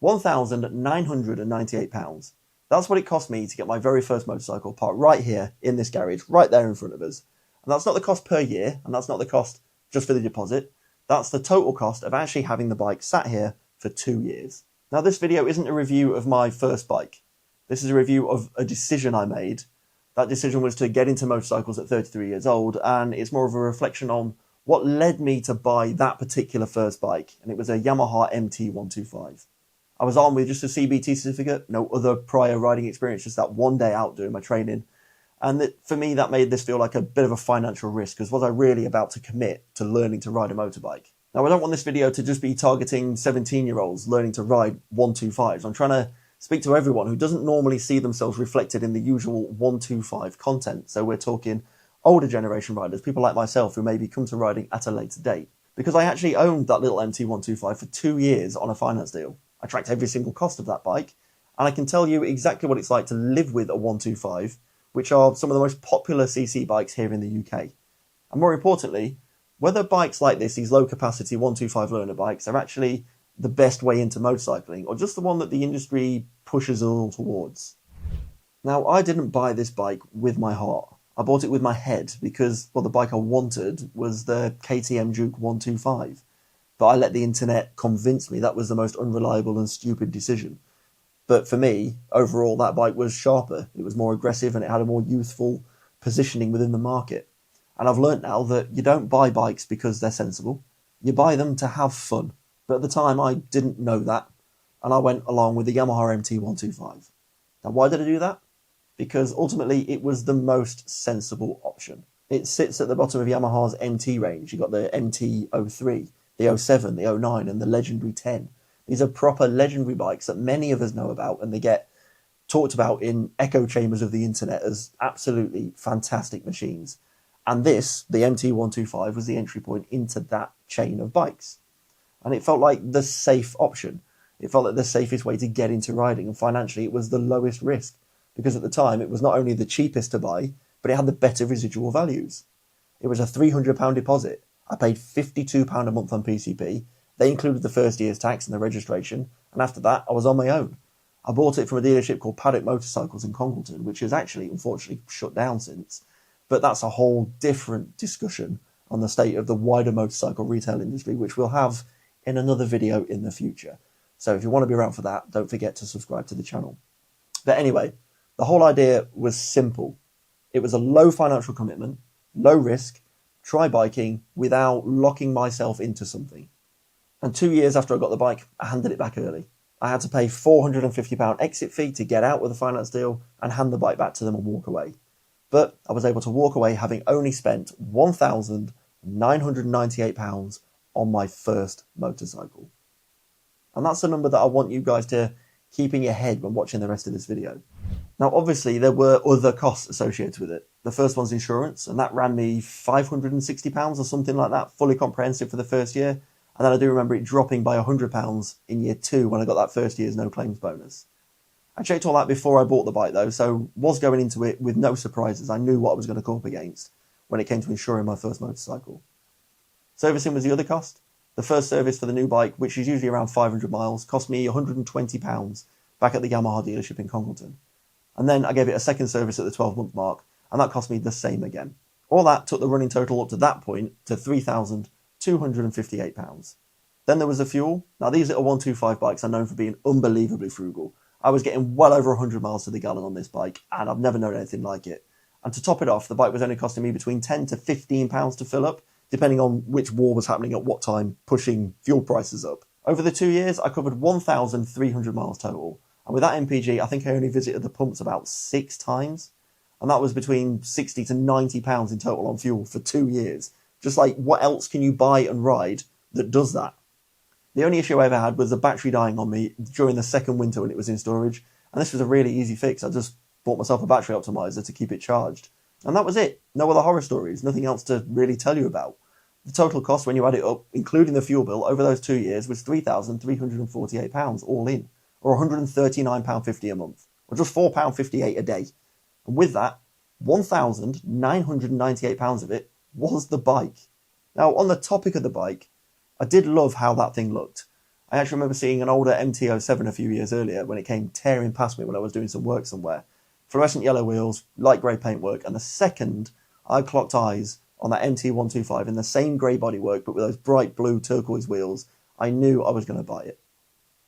£1,998. That's what it cost me to get my very first motorcycle parked right here in this garage, right there in front of us. And that's not the cost per year, and that's not the cost just for the deposit. That's the total cost of actually having the bike sat here for 2 years. Now, this video isn't a review of my first bike. This is a review of a decision I made. That decision was to get into motorcycles at 33 years old, and it's more of a reflection on what led me to buy that particular first bike, and it was a Yamaha MT125. I was armed with just a CBT certificate, no other prior riding experience, just that one day out doing my training. And for me, that made this feel like a bit of a financial risk, because was I really about to commit to learning to ride a motorbike? Now, I don't want this video to just be targeting 17-year-olds learning to ride 125s. I'm trying to speak to everyone who doesn't normally see themselves reflected in the usual 125 content. So we're talking older generation riders, people like myself who maybe come to riding at a later date. Because I actually owned that little MT125 for 2 years on a finance deal. I tracked every single cost of that bike, and I can tell you exactly what it's like to live with a 125, which are some of the most popular CC bikes here in the UK. And more importantly, whether bikes like this, these low-capacity 125 learner bikes, are actually the best way into motorcycling, or just the one that the industry pushes us all towards. Now, I didn't buy this bike with my heart. I bought it with my head because, well, the bike I wanted was the KTM Duke 125. But I let the internet convince me that was the most unreliable and stupid decision. But for me, overall, that bike was sharper. It was more aggressive and it had a more youthful positioning within the market. And I've learnt now that you don't buy bikes because they're sensible. You buy them to have fun. But at the time, I didn't know that. And I went along with the Yamaha MT125. Now, why did I do that? Because ultimately, it was the most sensible option. It sits at the bottom of Yamaha's MT range. You've got the MT-03. The 07, the 09, and the legendary 10. These are proper legendary bikes that many of us know about, and they get talked about in echo chambers of the internet as absolutely fantastic machines. And this, the MT125, was the entry point into that chain of bikes. And it felt like the safe option. It felt like the safest way to get into riding, and financially it was the lowest risk, because at the time it was not only the cheapest to buy, but it had the better residual values. It was a £300 deposit. I paid £52 a month on PCP. They included the first year's tax and the registration, and after that, I was on my own. I bought it from a dealership called Paddock Motorcycles in Congleton, which has actually, unfortunately, shut down since. But that's a whole different discussion on the state of the wider motorcycle retail industry, which we'll have in another video in the future. So if you want to be around for that, don't forget to subscribe to the channel. But anyway, the whole idea was simple. It was a low financial commitment, low risk, try biking without locking myself into something. And 2 years after I got the bike, I handed it back early. I had to pay £450 exit fee to get out with a finance deal and hand the bike back to them and walk away. But I was able to walk away having only spent £1,998 on my first motorcycle. And that's the number that I want you guys to keep in your head when watching the rest of this video. Now, obviously, there were other costs associated with it. The first one's insurance, and that ran me £560 or something like that, fully comprehensive for the first year. And then I do remember it dropping by £100 in year 2 when I got that first year's no claims bonus. I checked all that before I bought the bike though, so was going into it with no surprises. I knew what I was going to come up against when it came to insuring my first motorcycle. Servicing was the other cost. The first service for the new bike, which is usually around 500 miles, cost me £120 back at the Yamaha dealership in Congleton. And then I gave it a second service at the 12-month mark, and that cost me the same again. All that took the running total up to that point to £3,258. Then there was the fuel. Now, these little 125 bikes are known for being unbelievably frugal. I was getting well over 100 miles to the gallon on this bike, and I've never known anything like it. And to top it off, the bike was only costing me between £10 to £15 to fill up, depending on which war was happening at what time, pushing fuel prices up. Over the 2 years, I covered 1,300 miles total. And with that MPG, I think I only visited the pumps about 6 times. And that was between £60 to £90 in total on fuel for 2 years. Just like, what else can you buy and ride that does that? The only issue I ever had was the battery dying on me during the second winter when it was in storage. And this was a really easy fix. I just bought myself a battery optimizer to keep it charged. And that was it. No other horror stories, nothing else to really tell you about. The total cost when you add it up, including the fuel bill, over those 2 years was £3,348 all in, or £139.50 a month, or just £4.58 a day. And with that, £1,998 of it was the bike. Now, on the topic of the bike, I did love how that thing looked. I actually remember seeing an older MT-07 a few years earlier when it came tearing past me when I was doing some work somewhere. Fluorescent yellow wheels, light grey paintwork, and the second I clocked eyes on that MT-125 in the same grey bodywork but with those bright blue turquoise wheels, I knew I was going to buy it.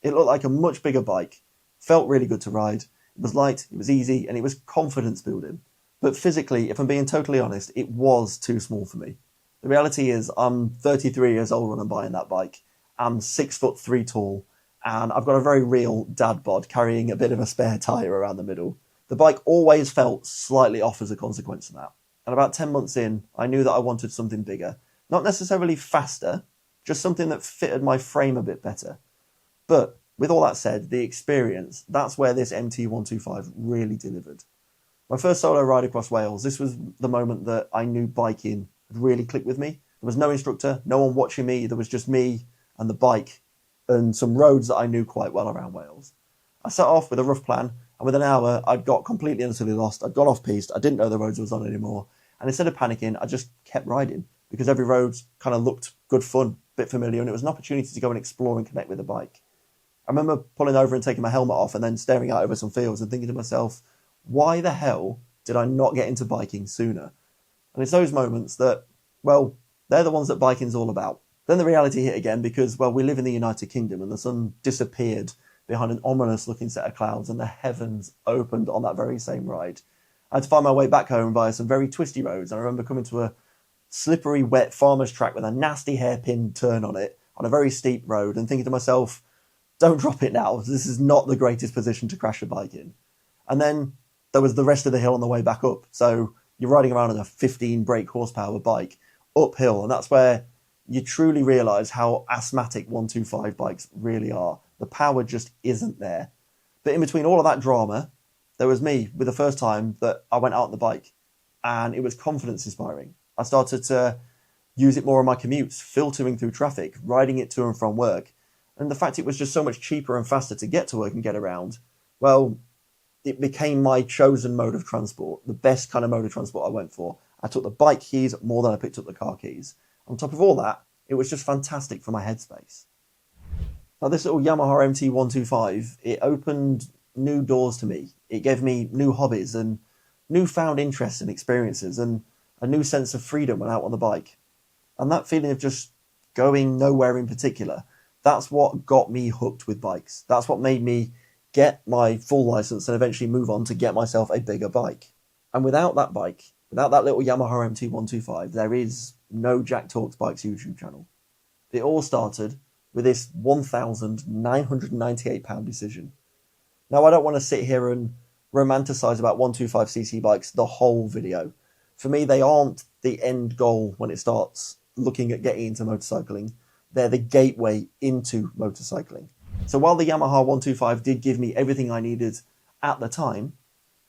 It looked like a much bigger bike, felt really good to ride, it was light, it was easy, and it was confidence building. But physically, if I'm being totally honest, it was too small for me. The reality is I'm 33 years old when I'm buying that bike. I'm 6'3" tall, and I've got a very real dad bod carrying a bit of a spare tyre around the middle. The bike always felt slightly off as a consequence of that. And about 10 months in, I knew that I wanted something bigger. Not necessarily faster, just something that fitted my frame a bit better. But with all that said, the experience, that's where this MT-125 really delivered. My first solo ride across Wales, this was the moment that I knew biking had really clicked with me. There was no instructor, no one watching me, there was just me and the bike and some roads that I knew quite well around Wales. I set off with a rough plan, and within an hour I'd got completely and utterly lost. I'd gone off-piste, I didn't know the roads I was on anymore, and instead of panicking, I just kept riding, because every road kind of looked good fun, a bit familiar, and it was an opportunity to go and explore and connect with the bike. I remember pulling over and taking my helmet off and then staring out over some fields and thinking to myself, why the hell did I not get into biking sooner? And it's those moments that, well, they're the ones that biking's all about. Then the reality hit again because, well, we live in the United Kingdom and the sun disappeared behind an ominous-looking set of clouds and the heavens opened on that very same ride. I had to find my way back home via some very twisty roads. I remember coming to a slippery, wet farmer's track with a nasty hairpin turn on it on a very steep road and thinking to myself, don't drop it now. This is not the greatest position to crash a bike in. And then there was the rest of the hill on the way back up. So you're riding around on a 15 brake horsepower bike uphill, and that's where you truly realise how asthmatic 125 bikes really are. The power just isn't there. But in between all of that drama, there was me with the first time that I went out on the bike, and it was confidence inspiring. I started to use it more on my commutes, filtering through traffic, riding it to and from work. And the fact it was just so much cheaper and faster to get to work and get around, well, it became my chosen mode of transport, the best kind of mode of transport I went for. I took the bike keys more than I picked up the car keys. On top of all that, it was just fantastic for my headspace. Now, this little Yamaha MT-125, it opened new doors to me. It gave me new hobbies and newfound interests and experiences and a new sense of freedom when out on the bike. And that feeling of just going nowhere in particular, that's what got me hooked with bikes. That's what made me get my full license and eventually move on to get myself a bigger bike. And without that bike, without that little Yamaha MT-125, there is no Jack Talks Bikes YouTube channel. It all started with this £1,998 decision. Now, I don't want to sit here and romanticize about 125cc bikes the whole video. For me, they aren't the end goal when it starts looking at getting into motorcycling. They're the gateway into motorcycling. So while the Yamaha 125 did give me everything I needed at the time,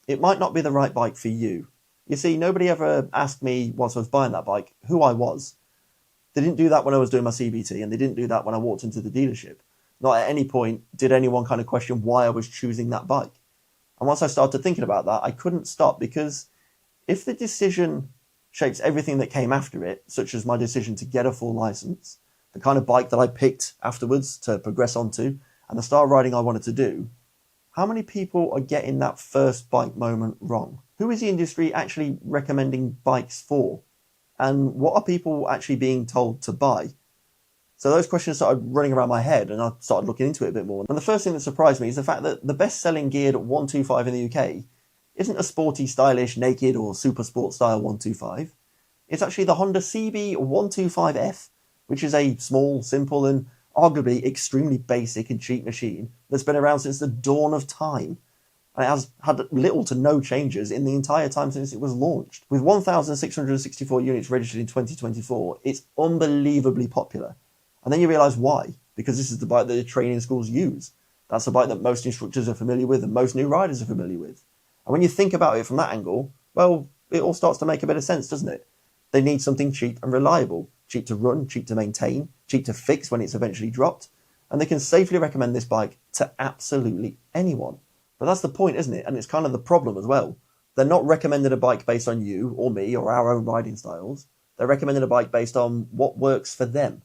it might not be the right bike for you. You see, nobody ever asked me whilst I was buying that bike who I was. They didn't do that when I was doing my CBT, and they didn't do that when I walked into the dealership. Not at any point did anyone kind of question why I was choosing that bike. And once I started thinking about that, I couldn't stop, because if the decision shapes everything that came after it, such as my decision to get a full license, the kind of bike that I picked afterwards to progress onto, and the style of riding I wanted to do, how many people are getting that first bike moment wrong? Who is the industry actually recommending bikes for? And what are people actually being told to buy? So those questions started running around my head, and I started looking into it a bit more. And the first thing that surprised me is the fact that the best-selling geared 125 in the UK isn't a sporty, stylish, naked or super sport style 125. It's actually the Honda CB125F, which is a small, simple and arguably extremely basic and cheap machine that's been around since the dawn of time. And it has had little to no changes in the entire time since it was launched. With 1,664 units registered in 2024, it's unbelievably popular. And then you realise why. Because this is the bike that the training schools use. That's the bike that most instructors are familiar with and most new riders are familiar with. And when you think about it from that angle, well, it all starts to make a bit of sense, doesn't it? They need something cheap and reliable. Cheap to run, cheap to maintain, cheap to fix when it's eventually dropped. And they can safely recommend this bike to absolutely anyone. But that's the point, isn't it? And it's kind of the problem as well. They're not recommending a bike based on you or me or our own riding styles. They're recommending a bike based on what works for them.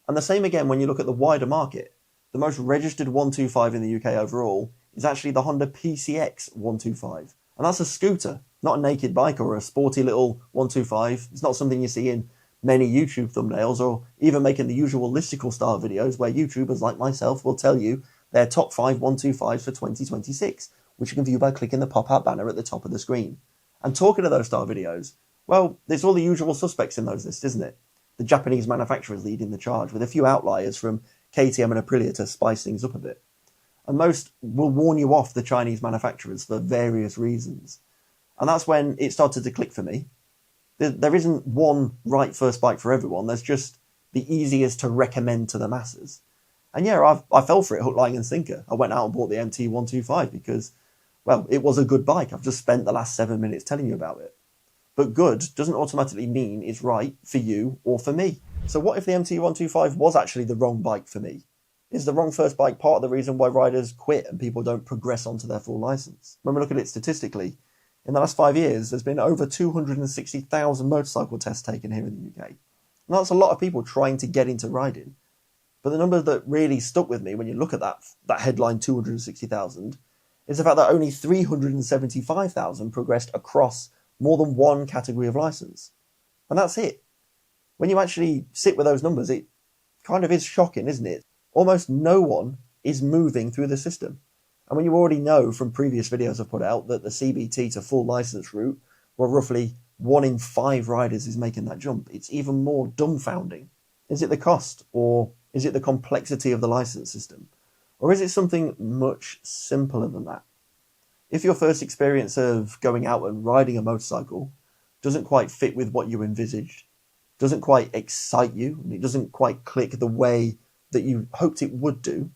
And the same again when you look at the wider market. the most registered 125 in the UK overall is actually the Honda PCX 125. And that's a scooter, not a naked bike or a sporty little 125. It's not something you see in many YouTube thumbnails or even making the usual listicle style videos where YouTubers like myself will tell you their top 5 125s for 2026, which you can view by clicking the pop-out banner at the top of the screen. And talking of those style videos, well, there's all the usual suspects in those lists, isn't it? The Japanese manufacturers leading the charge, with a few outliers from KTM and Aprilia to spice things up a bit. And most will warn you off the Chinese manufacturers for various reasons. And that's when it started to click for me. There isn't one right first bike for everyone. There's just the easiest to recommend to the masses. And yeah, I fell for it hook, line and sinker. I went out and bought the MT125 because, well, it was a good bike. I've just spent the last 7 minutes telling you about it. But good doesn't automatically mean it's right for you or for me. So what if the MT125 was actually the wrong bike for me? Is the wrong first bike part of the reason why riders quit and people don't progress onto their full license? When we look at it statistically, in the last 5 years, there's been over 260,000 motorcycle tests taken here in the UK. And that's a lot of people trying to get into riding. But the number that really stuck with me when you look at that headline 260,000 is the fact that only 375,000 progressed across more than one category of license. And that's it. When you actually sit with those numbers, it kind of is shocking, isn't it? Almost no one is moving through the system. And when you already know from previous videos I've put out that the CBT to full license route, where roughly 1 in 5 riders is making that jump, it's even more dumbfounding. Is it the cost, or is it the complexity of the license system? Or is it something much simpler than that? If your first experience of going out and riding a motorcycle doesn't quite fit with what you envisaged, doesn't quite excite you, and it doesn't quite click the way that you hoped it would do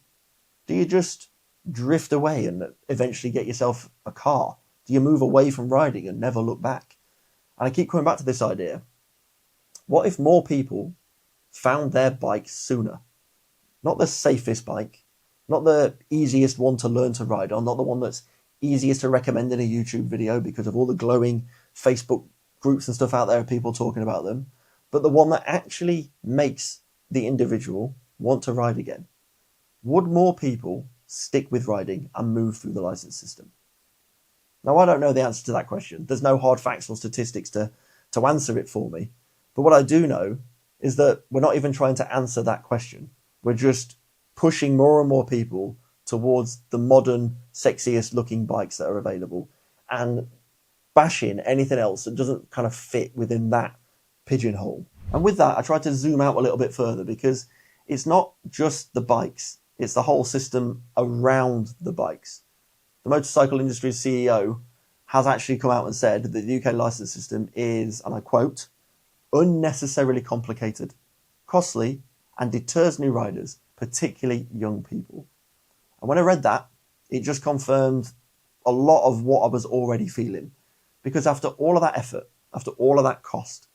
you just drift away and eventually get yourself a car? Do you move away from riding and never look back? And I keep coming back to this idea. What if more people found their bike sooner? Not the safest bike, not the easiest one to learn to ride on, not the one that's easiest to recommend in a YouTube video because of all the glowing Facebook groups and stuff out there of people talking about them, but the one that actually makes the individual want to ride again. Would more people stick with riding and move through the license system? Now, I don't know the answer to that question. There's no hard facts or statistics to answer it for me. But what I do know is that we're not even trying to answer that question. We're just pushing more and more people towards the modern, sexiest looking bikes that are available and bashing anything else that doesn't kind of fit within that pigeonhole. And with that, I tried to zoom out a little bit further because it's not just the bikes, it's the whole system around the bikes. The motorcycle industry's CEO has actually come out and said that the UK licence system is, and I quote, unnecessarily complicated, costly, and deters new riders, particularly young people. And when I read that, it just confirmed a lot of what I was already feeling. Because after all of that effort, after all of that cost,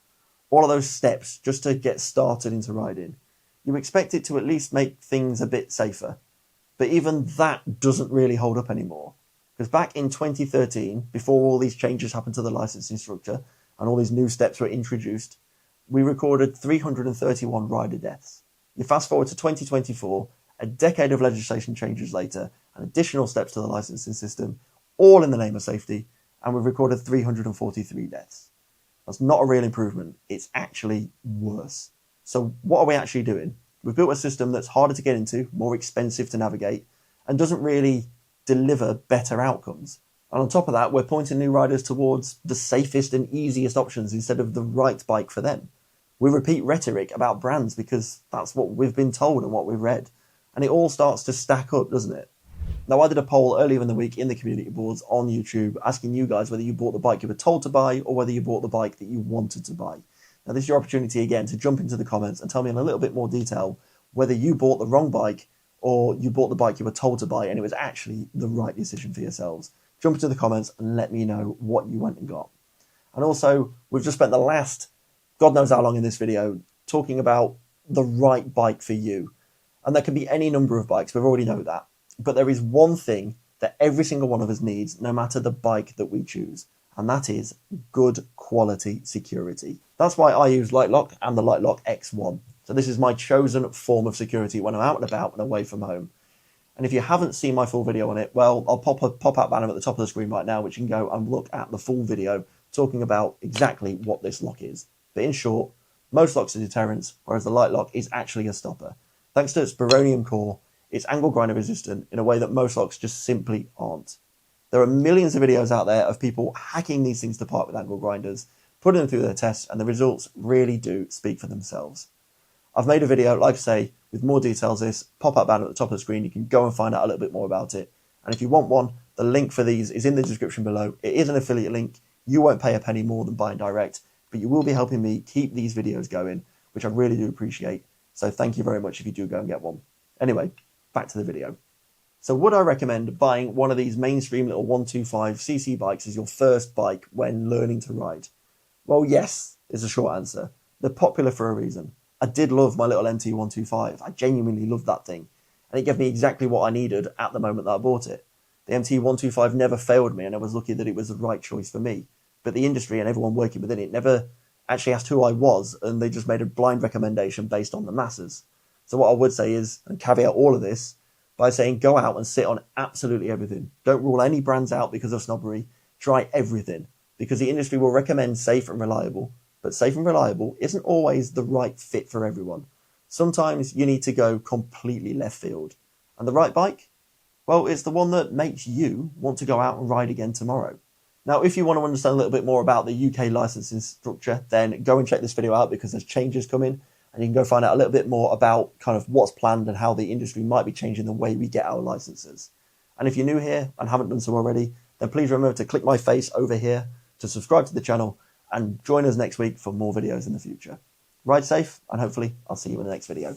all of those steps just to get started into riding, you expect it to at least make things a bit safer. But even that doesn't really hold up anymore. Because back in 2013, before all these changes happened to the licensing structure and all these new steps were introduced, we recorded 331 rider deaths. You fast forward to 2024, a decade of legislation changes later, and additional steps to the licensing system, all in the name of safety, and we've recorded 343 deaths. That's not a real improvement. It's actually worse. So what are we actually doing? We've built a system that's harder to get into, more expensive to navigate, and doesn't really deliver better outcomes. And on top of that, we're pointing new riders towards the safest and easiest options instead of the right bike for them. We repeat rhetoric about brands because that's what we've been told and what we've read. And it all starts to stack up, doesn't it? Now, I did a poll earlier in the week in the community boards on YouTube asking you guys whether you bought the bike you were told to buy or whether you bought the bike that you wanted to buy. Now, this is your opportunity again to jump into the comments and tell me in a little bit more detail whether you bought the wrong bike or you bought the bike you were told to buy and it was actually the right decision for yourselves. Jump into the comments and let me know what you went and got. And also, we've just spent the last, God knows how long in this video, talking about the right bike for you. And there can be any number of bikes, we already know that. But there is one thing that every single one of us needs, no matter the bike that we choose. And that is good quality security. That's why I use LightLock and the LightLock X1. So this is my chosen form of security when I'm out and about and away from home. And if you haven't seen my full video on it, well, I'll pop a pop-out banner at the top of the screen right now, which you can go and look at the full video talking about exactly what this lock is. But in short, most locks are deterrents, whereas the light lock is actually a stopper. Thanks to its baronium core, it's angle grinder resistant in a way that most locks just simply aren't. There are millions of videos out there of people hacking these things apart with angle grinders, putting them through their tests, and the results really do speak for themselves. I've made a video, like I say, with more details of this. Pop-up banner at the top of the screen. You can go and find out a little bit more about it. And if you want one, the link for these is in the description below. It is an affiliate link. You won't pay a penny more than buying direct, but you will be helping me keep these videos going, which I really do appreciate. So thank you very much if you do go and get one. Anyway, back to the video. So would I recommend buying one of these mainstream little 125cc bikes as your first bike when learning to ride? Well, yes, is a short answer. They're popular for a reason. I did love my little MT125. I genuinely loved that thing. And it gave me exactly what I needed at the moment that I bought it. The MT125 never failed me, and I was lucky that it was the right choice for me. But the industry and everyone working within it never actually asked who I was, and they just made a blind recommendation based on the masses. So what I would say is, and caveat all of this, by saying go out and sit on absolutely everything. Don't rule any brands out because of snobbery. Try everything, because the industry will recommend safe and reliable. But safe and reliable isn't always the right fit for everyone. Sometimes you need to go completely left field. And the right bike? Well, it's the one that makes you want to go out and ride again tomorrow. Now, if you want to understand a little bit more about the UK licensing structure, then go and check this video out because there's changes coming, and you can go find out a little bit more about kind of what's planned and how the industry might be changing the way we get our licenses. And if you're new here and haven't done so already, then please remember to click my face over here to subscribe to the channel and join us next week for more videos in the future. Ride safe, and hopefully I'll see you in the next video.